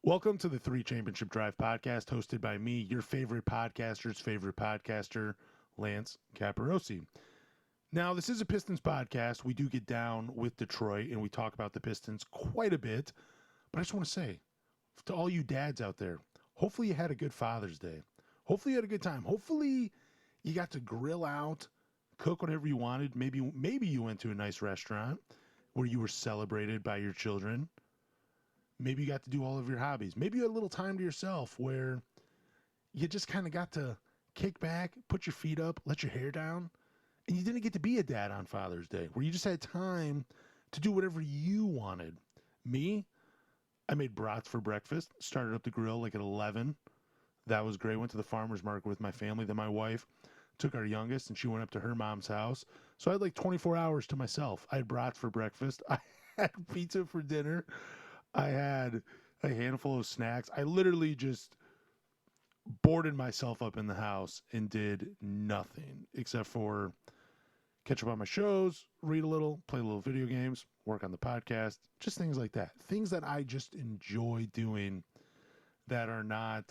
Welcome to the 3 Championship Drive podcast, hosted by me, your favorite podcaster's favorite podcaster, Lance Caporossi. Now, this is a Pistons podcast. We do get down with Detroit, and we talk about the Pistons quite a bit. But I just want to say, to all you dads out there, hopefully you had a good Father's Day. Hopefully you had a good time. Hopefully you got to grill out, cook whatever you wanted. Maybe you went to a nice restaurant where you were celebrated by your children. Maybe you got to do all of your hobbies. Maybe you had a little time to yourself where you just kind of got to kick back, put your feet up, let your hair down, and you didn't get to be a dad on Father's Day, where you just had time to do whatever you wanted. Me, I made brats for breakfast, started up the grill like at 11. That was great. Went to the farmer's market with my family. Then my wife took our youngest, and she went up to her mom's house. So I had like 24 hours to myself. I had brats for breakfast. I had pizza for dinner. I had a handful of snacks. I literally just boarded myself up in the house and did nothing except for catch up on my shows, read a little, play a little video games, work on the podcast, just things like that. Things that I just enjoy doing that are not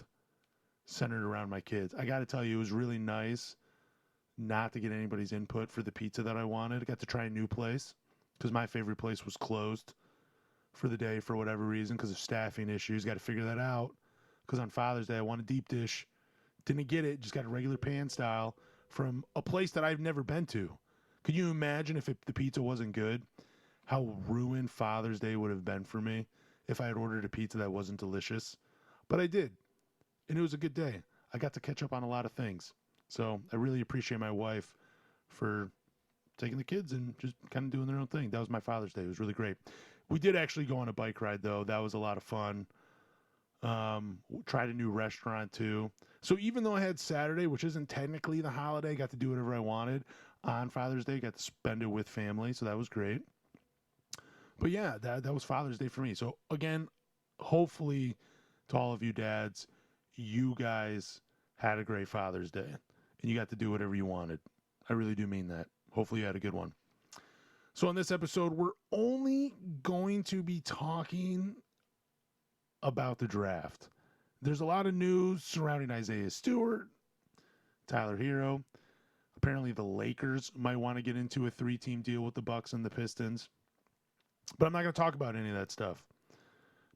centered around my kids. I got to tell you, it was really nice not to get anybody's input for the pizza that I wanted. I got to try a new place because my favorite place was closed for the day for whatever reason because of staffing issues. Got to figure that out because on Father's Day I wanted deep dish. Didn't get it. Just got a regular pan style from a place that I've never been to. Could you imagine if the pizza wasn't good, how ruined Father's Day would have been for me if I had ordered a pizza that wasn't delicious? But I did, and it was a good day. I got to catch up on a lot of things. So I really appreciate my wife for taking the kids and just kind of doing their own thing. That was my Father's Day. It was really great. We did actually go on a bike ride, though. That was a lot of fun. Tried a new restaurant, too. So even though I had Saturday, which isn't technically the holiday, got to do whatever I wanted. On Father's Day, got to spend it with family, so that was great. But yeah, that was Father's Day for me. So again, hopefully to all of you dads, you guys had a great Father's Day. And you got to do whatever you wanted. I really do mean that. Hopefully you had a good one. So on this episode, we're only going to be talking about the draft. There's a lot of news surrounding Isaiah Stewart, Tyler Hero. Apparently the Lakers might want to get into a 3-team deal with the Bucks and the Pistons. But I'm not going to talk about any of that stuff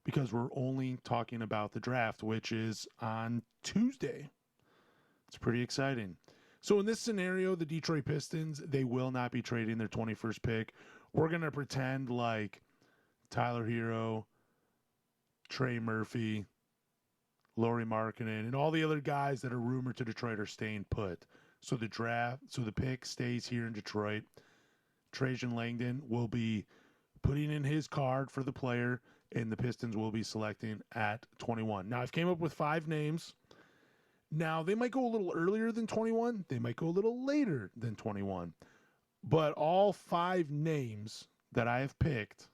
because we're only talking about the draft, which is on Tuesday. It's pretty exciting. So in this scenario, the Detroit Pistons, they will not be trading their 21st pick. We're going to pretend like Tyler Hero, Trey Murphy, Lauri Markkanen, and all the other guys that are rumored to Detroit are staying put. So the pick stays here in Detroit. Trajan Langdon will be putting in his card for the player, and the Pistons will be selecting at 21. Now, I've came up with 5 names. Now, they might go a little earlier than 21. They might go a little later than 21. But all 5 names that I have picked,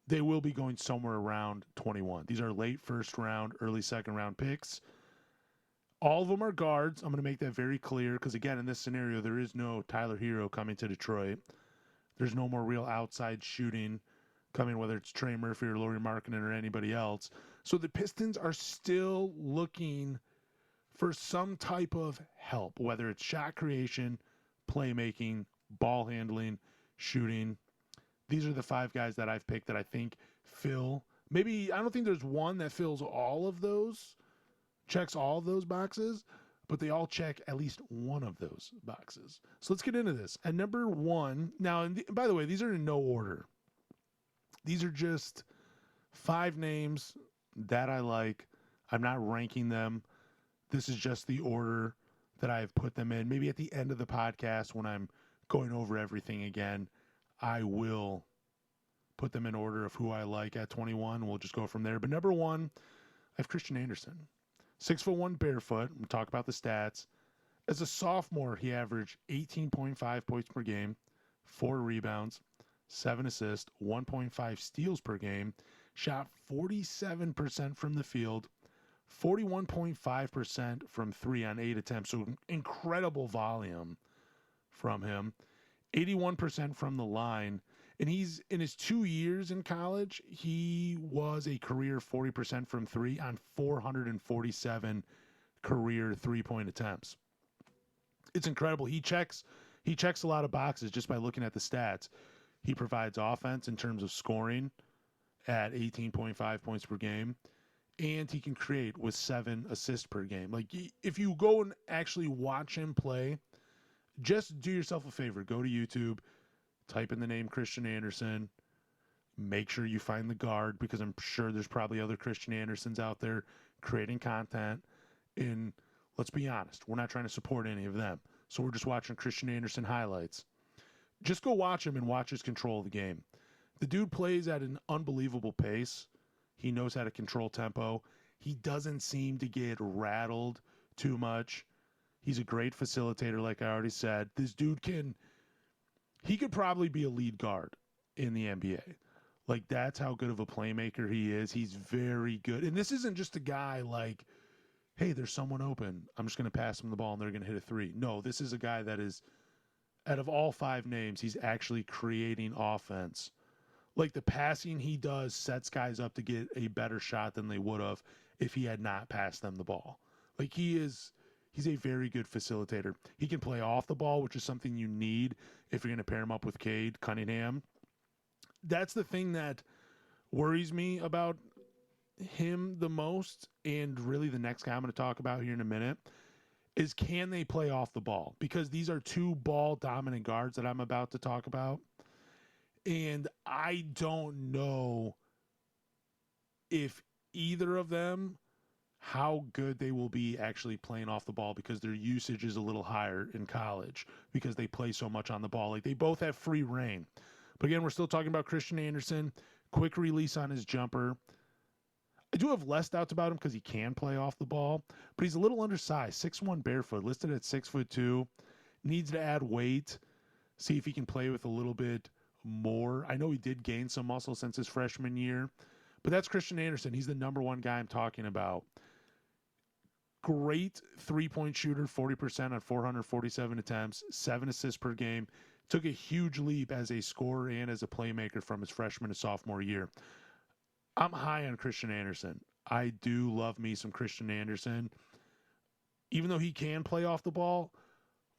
they will be going somewhere around 21. These are late first round, early second round picks. All of them are guards. I'm going to make that very clear because, again, in this scenario, there is no Tyler Hero coming to Detroit. There's no more real outside shooting coming, whether it's Trey Murphy or Lauri Markkanen or anybody else. So the Pistons are still looking for some type of help, whether it's shot creation, playmaking, ball handling, shooting. These are the 5 guys that I've picked that I think fill. Maybe, I don't think there's one that fills all of those, checks all of those boxes, but they all check at least one of those boxes. So let's get into this. At number 1, now, by the way, these are in no order. These are just 5 names that I like. I'm not ranking them. This is just the order that I have put them in. Maybe at the end of the podcast when I'm going over everything again, I will put them in order of who I like at 21. We'll just go from there. But number 1, I have Christian Anderson. 6'1" barefoot. We'll talk about the stats. As a sophomore, he averaged 18.5 points per game, 4 rebounds, 7 assists, 1.5 steals per game, shot 47% from the field, 41.5% from 3 on 8 attempts. So incredible volume from him. 81% from the line. And he's in his 2 years in college, he was a career 40% from three on 447 career three-point attempts. It's incredible. He checks a lot of boxes just by looking at the stats. He provides offense in terms of scoring at 18.5 points per game, and he can create with 7 assists per game. Like, if you go and actually watch him play, just do yourself a favor. Go to YouTube, type in the name Christian Anderson. Make sure you find the guard, because I'm sure there's probably other Christian Andersons out there creating content. And let's be honest, we're not trying to support any of them. So we're just watching Christian Anderson highlights. Just go watch him and watch his control of the game. The dude plays at an unbelievable pace. He knows how to control tempo. He doesn't seem to get rattled too much. He's a great facilitator, like I already said. This dude he could probably be a lead guard in the NBA. Like, that's how good of a playmaker he is. He's very good. And this isn't just a guy like, hey, there's someone open, I'm just going to pass him the ball and they're going to hit a three. No, this is a guy that is, out of all 5 names, he's actually creating offense. Like, the passing he does sets guys up to get a better shot than they would have if he had not passed them the ball. Like, he's a very good facilitator. He can play off the ball, which is something you need if you're going to pair him up with Cade Cunningham. That's the thing that worries me about him the most, and really the next guy I'm going to talk about here in a minute, is can they play off the ball? Because these are 2 ball-dominant guards that I'm about to talk about. And I don't know if either of them, how good they will be actually playing off the ball, because their usage is a little higher in college because they play so much on the ball. Like, they both have free reign. But again, we're still talking about Christian Anderson. Quick release on his jumper. I do have less doubts about him because he can play off the ball, but he's a little undersized, 6'1", barefoot, listed at 6'2". Needs to add weight, see if he can play with a little bit more. I know he did gain some muscle since his freshman year, but that's Christian Anderson. He's the number 1 guy I'm talking about. Great three-point shooter, 40% on 447 attempts, 7 assists per game. Took a huge leap as a scorer and as a playmaker from his freshman to sophomore year. I'm high on Christian Anderson. I do love me some Christian Anderson. Even though he can play off the ball,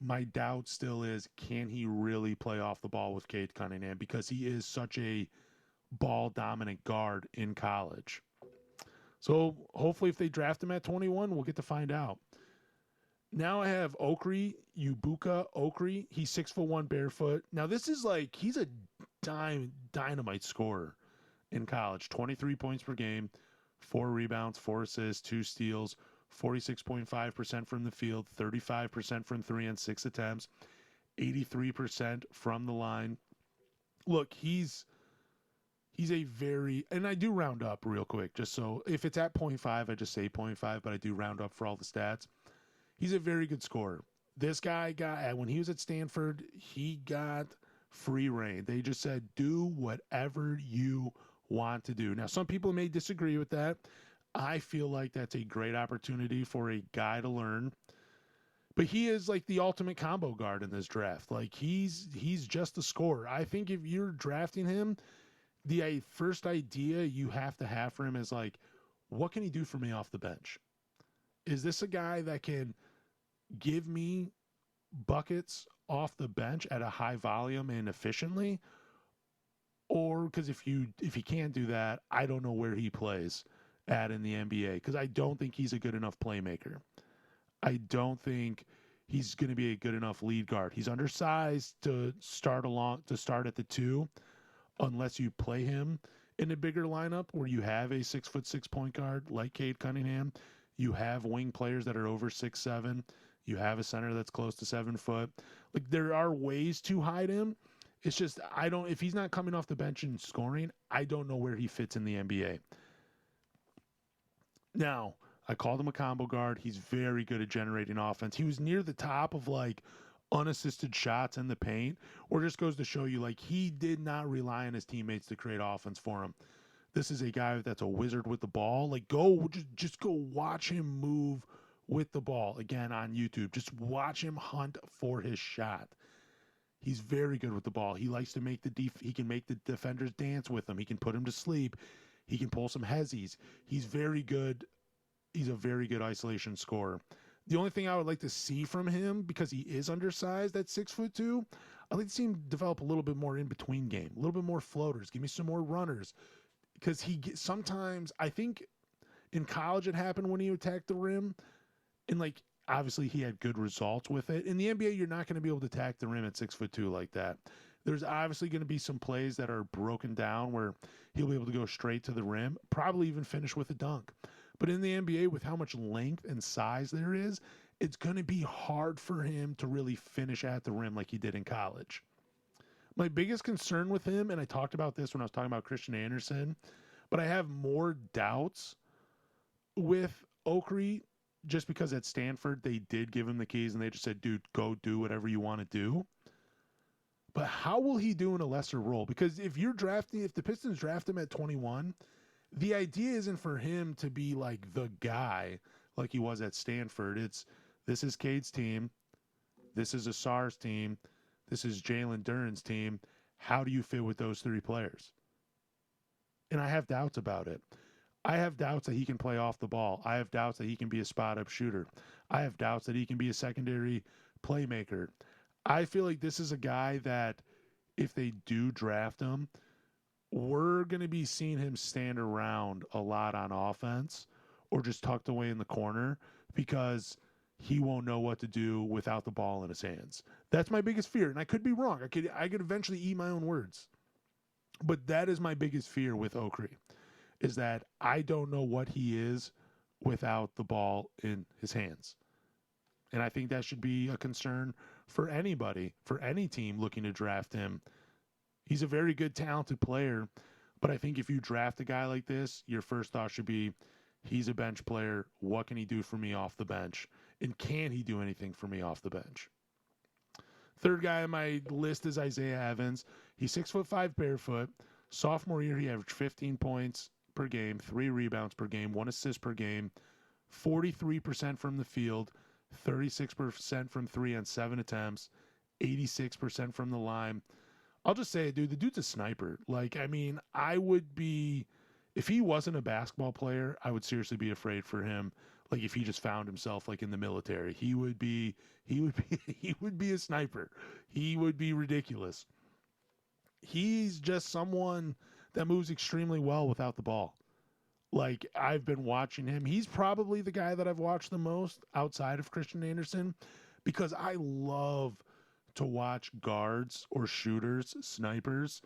my doubt still is, can he really play off the ball with Cade Cunningham? Because he is such a ball-dominant guard in college. So hopefully if they draft him at 21, we'll get to find out. Now I have Okorie, Ebuka Okorie. He's 6'1", barefoot. Now this is like, he's a dynamite scorer in college. 23 points per game, 4 rebounds, 4 assists, 2 steals, 46.5% from the field, 35% from 3 on 6 attempts, 83% from the line. Look, he's a very, and I do round up real quick, just so if it's at 0.5, I just say 0.5, but I do round up for all the stats. He's a very good scorer. This guy when he was at Stanford, he got free reign. They just said, do whatever you want to do. Now, some people may disagree with that. I feel like that's a great opportunity for a guy to learn. But he is like the ultimate combo guard in this draft. Like, he's just a scorer. I think if you're drafting him, the first idea you have to have for him is like, what can he do for me off the bench? Is this a guy that can give me buckets off the bench at a high volume and efficiently? Or, because if he can't do that, I don't know where he plays at in the NBA, because I don't think he's a good enough playmaker. I don't think he's going to be a good enough lead guard. He's undersized to start at the 2, unless you play him in a bigger lineup where you have a 6'6" point guard like Cade Cunningham. You have wing players that are over 6'7". You have a center that's close to 7 foot. Like, there are ways to hide him. It's just, if he's not coming off the bench and scoring, I don't know where he fits in the NBA. Now, I called him a combo guard. He's very good at generating offense. He was near the top of like unassisted shots in the paint, or just goes to show you, like, he did not rely on his teammates to create offense for him. This is a guy that's a wizard with the ball. Like, just go watch him move with the ball again on YouTube. Just watch him hunt for his shot. He's very good with the ball. He likes to make he can make the defenders dance with him. He can put him to sleep. He can pull some hezzies. He's very good. He's a very good isolation scorer. The only thing I would like to see from him, because he is undersized at 6'2", I'd like to see him develop a little bit more in between game, a little bit more floaters. Give me some more runners, because sometimes, I think in college it happened when he attacked the rim, and like obviously he had good results with it. In the NBA, you're not going to be able to attack the rim at 6'2" like that. There's obviously going to be some plays that are broken down where he'll be able to go straight to the rim, probably even finish with a dunk. But in the NBA, with how much length and size there is, it's going to be hard for him to really finish at the rim like he did in college. My biggest concern with him, and I talked about this when I was talking about Christian Anderson, but I have more doubts with Okorie just because at Stanford they did give him the keys and they just said, dude, go do whatever you want to do. But how will he do in a lesser role? Because if the Pistons draft him at 21, the idea isn't for him to be like the guy like he was at Stanford. This is Cade's team. This is Asar's team. This is Jalen Duren's team. How do you fit with those three players? And I have doubts about it. I have doubts that he can play off the ball. I have doubts that he can be a spot-up shooter. I have doubts that he can be a secondary playmaker. I feel like this is a guy that if they do draft him, we're going to be seeing him stand around a lot on offense or just tucked away in the corner because he won't know what to do without the ball in his hands. That's my biggest fear, and I could be wrong. I could eventually eat my own words. But that is my biggest fear with Okorie, is that I don't know what he is without the ball in his hands. And I think that should be a concern for anybody, for any team looking to draft him. He's a very good, talented player, but I think if you draft a guy like this, your first thought should be, he's a bench player. What can he do for me off the bench? And can he do anything for me off the bench? Third guy on my list is Isaiah Evans. He's 6'5" barefoot. Sophomore year, he averaged 15 points per game, 3 rebounds per game, 1 assist per game, 43% from the field, 36% from 3 on 7 attempts, 86% from the line. I'll just say it, dude, the dude's a sniper. Like, I mean, if he wasn't a basketball player, I would seriously be afraid for him. Like, if he just found himself like in the military, he would be a sniper. He would be ridiculous. He's just someone that moves extremely well without the ball. Like, I've been watching him. He's probably the guy that I've watched the most outside of Christian Anderson, because I love to watch guards or shooters, snipers,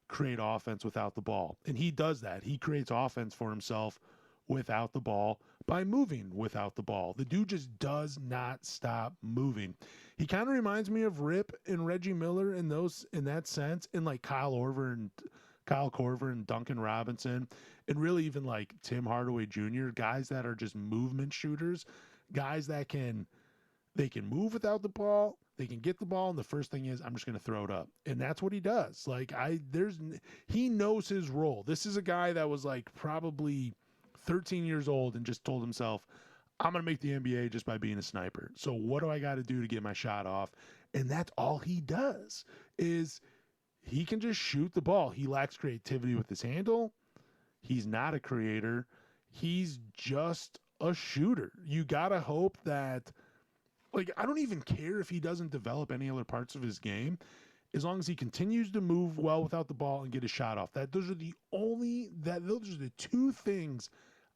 create offense without the ball. And he does that. He creates offense for himself without the ball by moving without the ball. The dude just does not stop moving. He kind of reminds me of Rip and Reggie Miller in that sense, and like Kyle Korver and Duncan Robinson, and really even like Tim Hardaway Jr., guys that are just movement shooters, guys that they can move without the ball, they can get the ball, and the first thing is, I'm just going to throw it up. And that's what he does. Like, he knows his role. This is a guy that was like probably 13 years old and just told himself, I'm going to make the NBA just by being a sniper. So what do I got to do to get my shot off? And that's all he does, is he can just shoot the ball. He lacks creativity with his handle. He's not a creator. He's just a shooter. You got to hope that, like, I don't even care if he doesn't develop any other parts of his game, as long as he continues to move well without the ball and get a shot off. Those are the two things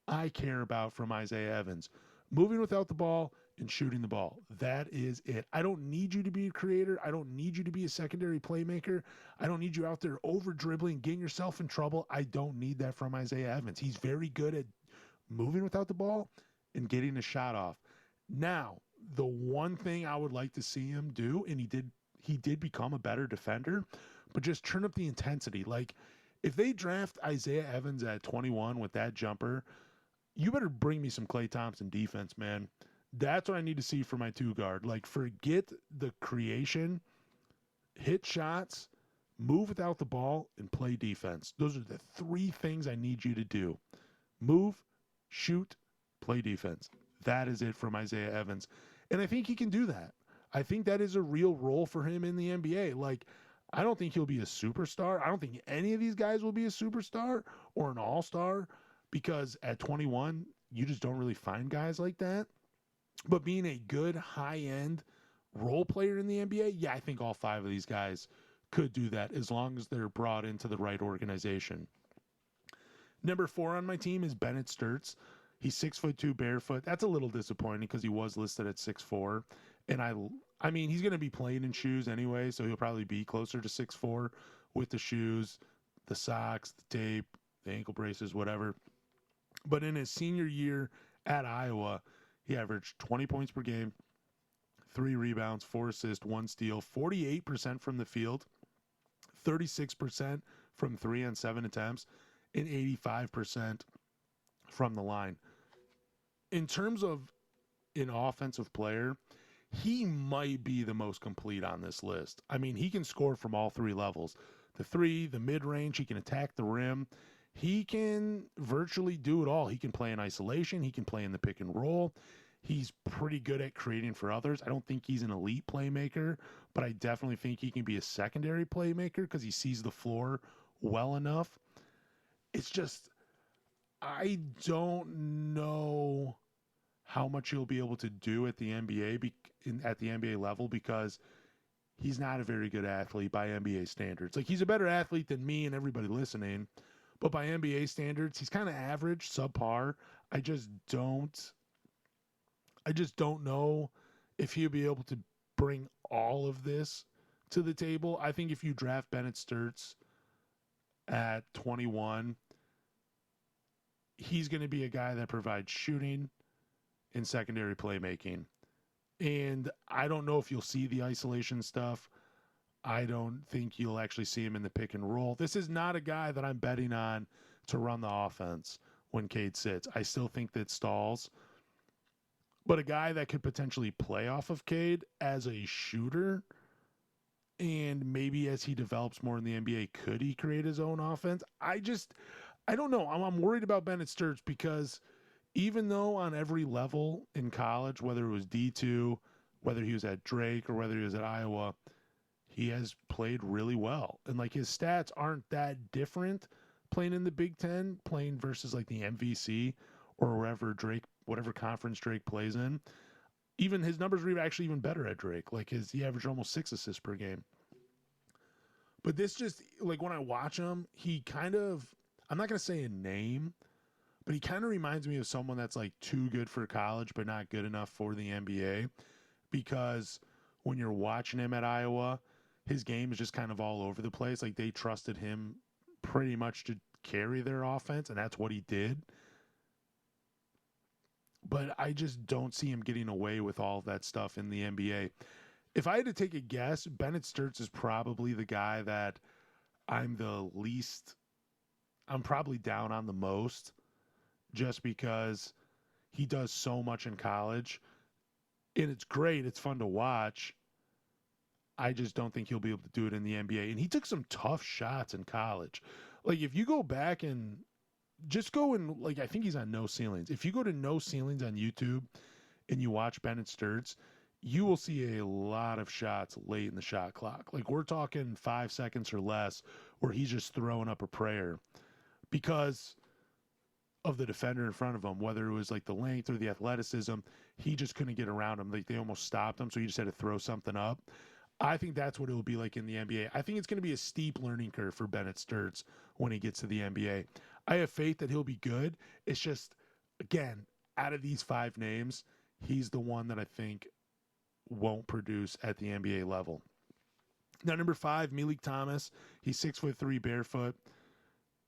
I care about from Isaiah Evans: moving without the ball and shooting the ball. That is it. I don't need you to be a creator. I don't need you to be a secondary playmaker. I don't need you out there over dribbling, getting yourself in trouble. I don't need that from Isaiah Evans. He's very good at moving without the ball and getting a shot off. Now, the one thing I would like to see him do, and he did become a better defender, but just turn up the intensity. Like, if they draft Isaiah Evans at 21 with that jumper, you better bring me some Klay Thompson defense, man. That's what I need to see for my two guard. Like, forget the creation, hit shots, move without the ball, and play defense. Those are the three things I need you to do: move, shoot, play defense. That is it from Isaiah Evans. And I think he can do that. I think that is a real role for him in the NBA. Like, I don't think he'll be a superstar. I don't think any of these guys will be a superstar or an all-star because at 21, you just don't really find guys like that. But being a good high-end role player in the NBA, yeah, I think all 5 of these guys could do that as long as they're brought into the right organization. Number 4 on my team is Bennett Stirtz. He's 6'2" barefoot. That's a little disappointing because he was listed at 6'4", and I mean he's going to be playing in shoes anyway, so he'll probably be closer to 6'4" with the shoes, the socks, the tape, the ankle braces, whatever. But in his senior year at Iowa, he averaged 20 points per game, 3 rebounds, 4 assists, 1 steal, 48% from the field, 36% from 3 on 7 attempts, and 85% from the line. In terms of an offensive player, he might be the most complete on this list. I mean, he can score from all 3 levels. The 3, the mid-range, he can attack the rim. He can virtually do it all. He can play in isolation. He can play in the pick and roll. He's pretty good at creating for others. I don't think he's an elite playmaker, but I definitely think he can be a secondary playmaker because he sees the floor well enough. It's just, I don't know how much he'll be able to do at the NBA at the NBA level because he's not a very good athlete by NBA standards. Like, he's a better athlete than me and everybody listening, but by NBA standards, he's kind of average, subpar. I just don't know if he'll be able to bring all of this to the table. I think if you draft Bennett Stirtz at 21, he's going to be a guy that provides shooting and secondary playmaking. And I don't know if you'll see the isolation stuff. I don't think you'll actually see him in the pick and roll. This is not a guy that I'm betting on to run the offense when Cade sits. I still think that stalls. But a guy that could potentially play off of Cade as a shooter, and maybe as he develops more in the NBA, could he create his own offense? I don't know. I'm worried about Bennett Stirtz because even though on every level in college, whether it was D2, whether he was at Drake or whether he was at Iowa, he has played really well. And like his stats aren't that different playing in the Big Ten, playing versus like the MVC or whatever conference Drake plays in. Even his numbers were actually even better at Drake. Like he averaged almost 6 assists per game. But this just, like when I watch him, he kind of, I'm not going to say a name, but he kind of reminds me of someone that's like too good for college, but not good enough for the NBA. Because when you're watching him at Iowa, his game is just kind of all over the place. Like they trusted him pretty much to carry their offense, and that's what he did. But I just don't see him getting away with all of that stuff in the NBA. If I had to take a guess, Bennett Stirtz is probably the guy that I'm probably down on the most, just because he does so much in college. And it's great. It's fun to watch. I just don't think he'll be able to do it in the NBA. And he took some tough shots in college. Like, if you go back and just go and, like, I think he's on No Ceilings. If you go to No Ceilings on YouTube and you watch Bennett Stirtz, you will see a lot of shots late in the shot clock. Like, we're talking 5 seconds or less where he's just throwing up a prayer because of the defender in front of him, whether it was like the length or the athleticism, he just couldn't get around him. Like, they almost stopped him, so he just had to throw something up. I think that's what it will be like in the NBA. I think it's going to be a steep learning curve for Bennett Stirtz when he gets to the NBA. I have faith that he'll be good. It's just, again, out of these 5 names, he's the one that I think won't produce at the NBA level. Now, number 5, Meleek Thomas. He's 6'3", barefoot.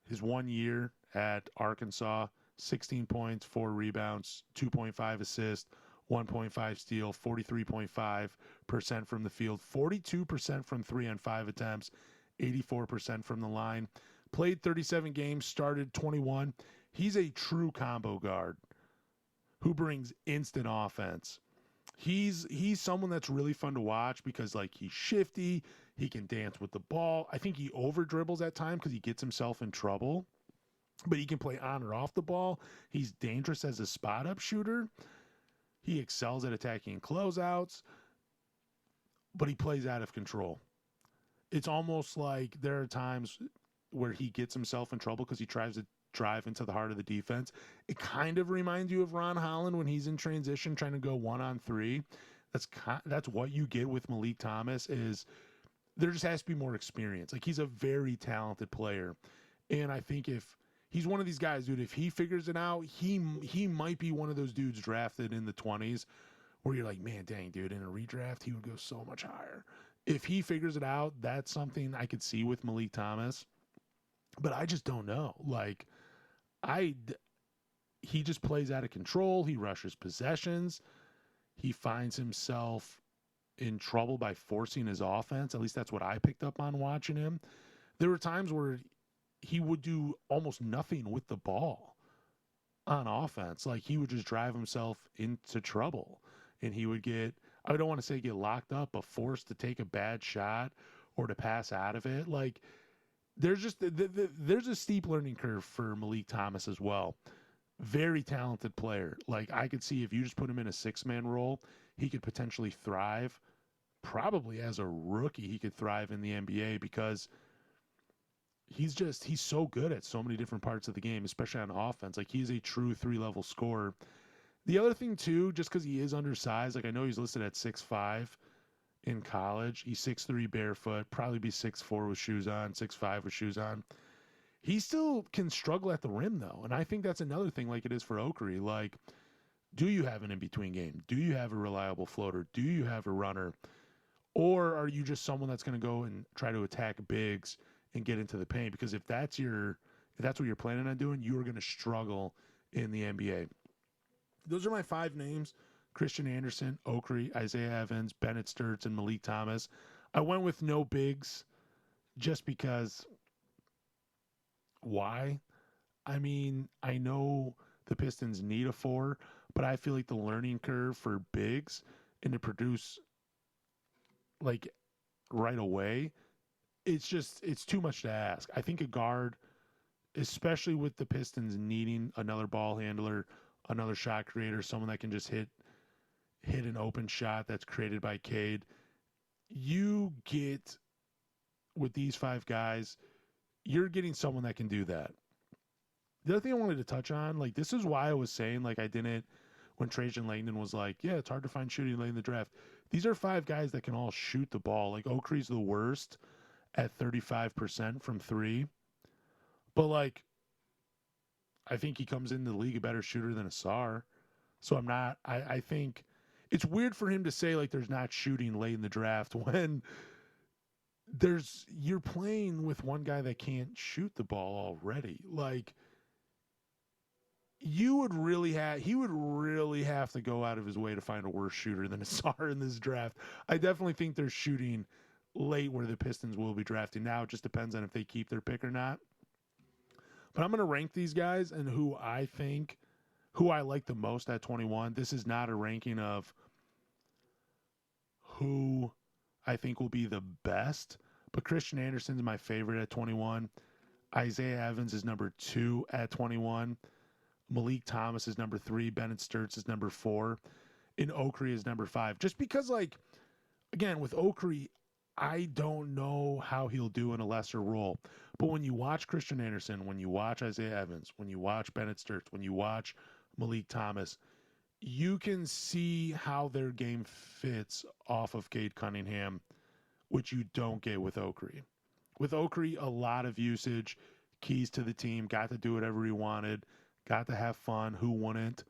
His 1 year at Arkansas, 16 points, 4 rebounds, 2.5 assists, 1.5 steal, 43.5% from the field, 42% from 3 on 5 attempts, 84% from the line. Played 37 games, started 21. He's a true combo guard who brings instant offense. He's someone that's really fun to watch because, like, he's shifty. He can dance with the ball. I think he over dribbles at times because he gets himself in trouble. But he can play on or off the ball. He's dangerous as a spot-up shooter. He excels at attacking closeouts. but he plays out of control. It's almost like there are times where he gets himself in trouble because he tries to drive into the heart of the defense. It kind of reminds you of Ron Holland when he's in transition trying to go 1-on-3. That's what you get with Meleek Thomas. Is there just has to be more experience. Like, he's a very talented player, and I think if he's one of these guys, dude, if he figures it out, he might be one of those dudes drafted in the 20s where you're like, man, dang, dude, in a redraft he would go so much higher. If he figures it out, that's something I could see with Meleek Thomas. But I just don't know. Like, he just plays out of control. He rushes possessions. He finds himself in trouble by forcing his offense. At least that's what I picked up on watching him. There were times where he would do almost nothing with the ball on offense. Like, he would just drive himself into trouble. And he would get, I don't want to say get locked up, but forced to take a bad shot or to pass out of it. Like, there's a steep learning curve for Meleek Thomas as well. Very talented player. Like, I could see if you just put him in a 6-man role, he could potentially thrive. Probably as a rookie, he could thrive in the NBA because he's so good at so many different parts of the game, especially on offense. Like, he's a true 3-level scorer. The other thing, too, just because he is undersized, like, I know he's listed at 6'5" in college. He's 6'3" barefoot, probably be 6'4" with shoes on, 6'5" with shoes on. He still can struggle at the rim, though, and I think that's another thing like it is for Okorie. Like, do you have an in-between game? Do you have a reliable floater? Do you have a runner? Or are you just someone that's going to go and try to attack bigs and get into the paint? Because if that's what you're planning on doing, you are going to struggle in the NBA. Those are my 5 names: Christian Anderson, Okorie, Isaiah Evans, Bennett Stirtz, and Meleek Thomas. I went with no bigs just because why? I mean, I know the Pistons need a 4, but I feel like the learning curve for bigs and to produce like right away, it's too much to ask. I think a guard, especially with the Pistons needing another ball handler, another shot creator, someone that can just hit an open shot that's created by Cade. You get, with these 5 guys, you're getting someone that can do that. The other thing I wanted to touch on, like, this is why I was saying, like, I didn't, when Trajan Langdon was like, yeah, it's hard to find shooting late in the draft. These are 5 guys that can all shoot the ball. Like, Okrie's the worst at 35% from 3. But, like, I think he comes into the league a better shooter than Asar. So I think it's weird for him to say, like, there's not shooting late in the draft when you're playing with one guy that can't shoot the ball already. Like, he would really have to go out of his way to find a worse shooter than Asar in this draft. I definitely think there's shooting late where the Pistons will be drafting. Now it just depends on if they keep their pick or not. But I'm going to rank these guys and who I like the most at 21. This is not a ranking of who I think will be the best, but Christian Anderson's my favorite at 21. Isaiah Evans is number 2 at 21. Meleek Thomas is number 3. Bennett Stirtz is number 4. And Okorie is number 5. Just because, like, again, with Okorie, I don't know how he'll do in a lesser role. But when you watch Christian Anderson, when you watch Isaiah Evans, when you watch Bennett Stirtz, when you watch Meleek Thomas, you can see how their game fits off of Cade Cunningham, which you don't get with Okorie. With Okorie, a lot of usage, keys to the team, got to do whatever he wanted, got to have fun. Who wouldn't?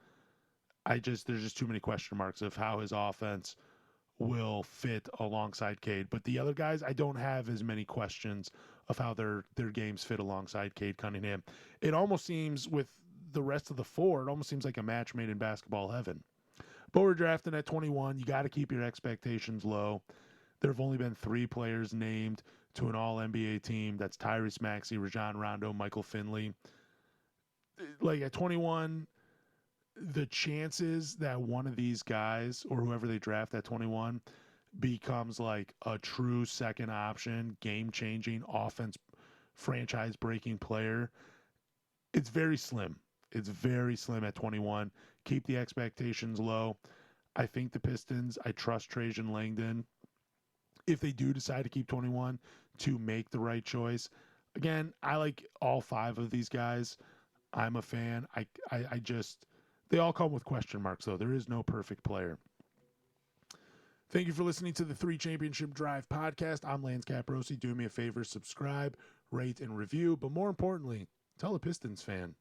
There's just too many question marks of how his offense will fit alongside Cade. But the other guys, I don't have as many questions of how their games fit alongside Cade Cunningham. It almost seems with the rest of the 4, it almost seems like a match made in basketball heaven. But we're drafting at 21. You got to keep your expectations low. There have only been 3 players named to an all-NBA team. That's Tyrese Maxey, Rajon Rondo, Michael Finley. Like, at 21, the chances that one of these guys or whoever they draft at 21 becomes like a true second option, game-changing, offense franchise-breaking player, it's very slim. It's very slim at 21. Keep the expectations low. I think the Pistons, I trust Trajan Langdon. if they do decide to keep 21, to make the right choice. Again, I like all 5 of these guys. I'm a fan. I just, they all come with question marks, though. There is no perfect player. Thank you for listening to the 3 Championship Drive podcast. I'm Lance Caporossi. Do me a favor, subscribe, rate, and review. But more importantly, tell a Pistons fan